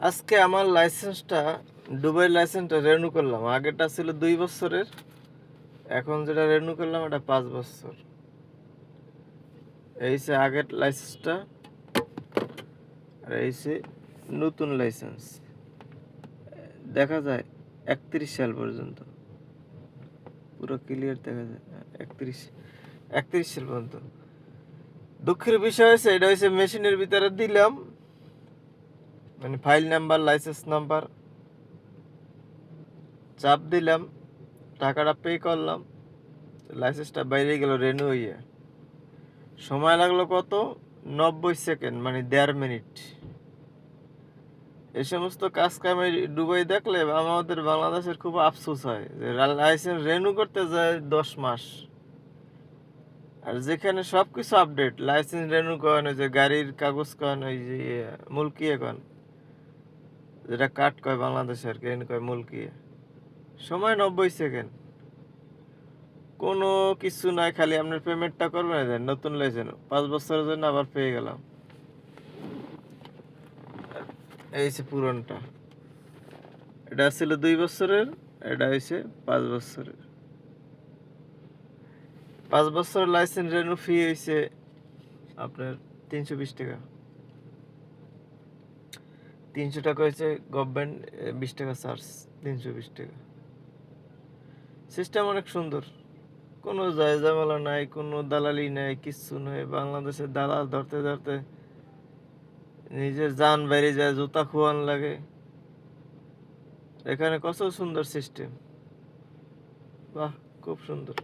আজকে আমার লাইসেন্সটা দুবাই লাইসেন্সটা রেনু করলাম। আগেরটা ছিল 2 বছরের, এখন যেটা রেনু করলাম এটা 5 বছর। এই যে আগের লাইসেন্সটা, আর এই যে নতুন লাইসেন্স। দেখা যায় 31 সাল পর্যন্ত, পুরো ক্লিয়ার দেখা যায়। 31 সাল পর্যন্ত। দুঃখের বিষয় হয়েছে, এটা হচ্ছে মেশিনের ভিতরে দিলাম, মানে ফাইল নাম্বার, লাইসেন্স নাম্বার চাপ দিলাম, টাকাটা পে করলাম, লাইসেন্সটা বাইরে গেল রেনু হইয়া। সময় লাগলো কত? 90 সেকেন্ড, মানে 1.5 মিনিট। এই সমস্ত কাজ কামে ডুবাই দেখলে আমাদের বাংলাদেশের খুব আফসোস হয় যে লাইসেন্স রেনু করতে যায় 10 মাস। আর যেখানে সবকিছু আপডেট, লাইসেন্স রেনু করেন, ওই যে গাড়ির কাগজ করেন, ওই যে মুলকিয়ে করেন, যেটা কাট কয় বাংলাদেশের কেন কয় মুলকিয়ে, সময় 90 সেকেন্ড। কোনো কিছু নাই, খালি আপনার পেমেন্টটা করবেন, নতুন লাইসেন্স 5 বছরের জন্য আবার পেয়ে গেলাম। এই যে পুরনটা, এটা ছিল 2 বছরের, এটা হয়েছে 5 বছরের। 5 বছরের লাইসেন্স রেনু ফি হয়েছে আপনার 320 টাকা। 300 টাকা হয়েছে গভর্নমেন্ট, 20 টাকা চার্জ, 320 টাকা। সিস্টেম অনেক সুন্দর, কোনো ঝামেলা নাই, কোনো দালালি নাই, কিচ্ছু নাই। বাংলাদেশের দালাল ধরতে ধরতে নিজের জান বাইরে যায়, জুতা খোয়ান লাগে। এখানে কত সুন্দর সিস্টেম, বাহ, খুব সুন্দর।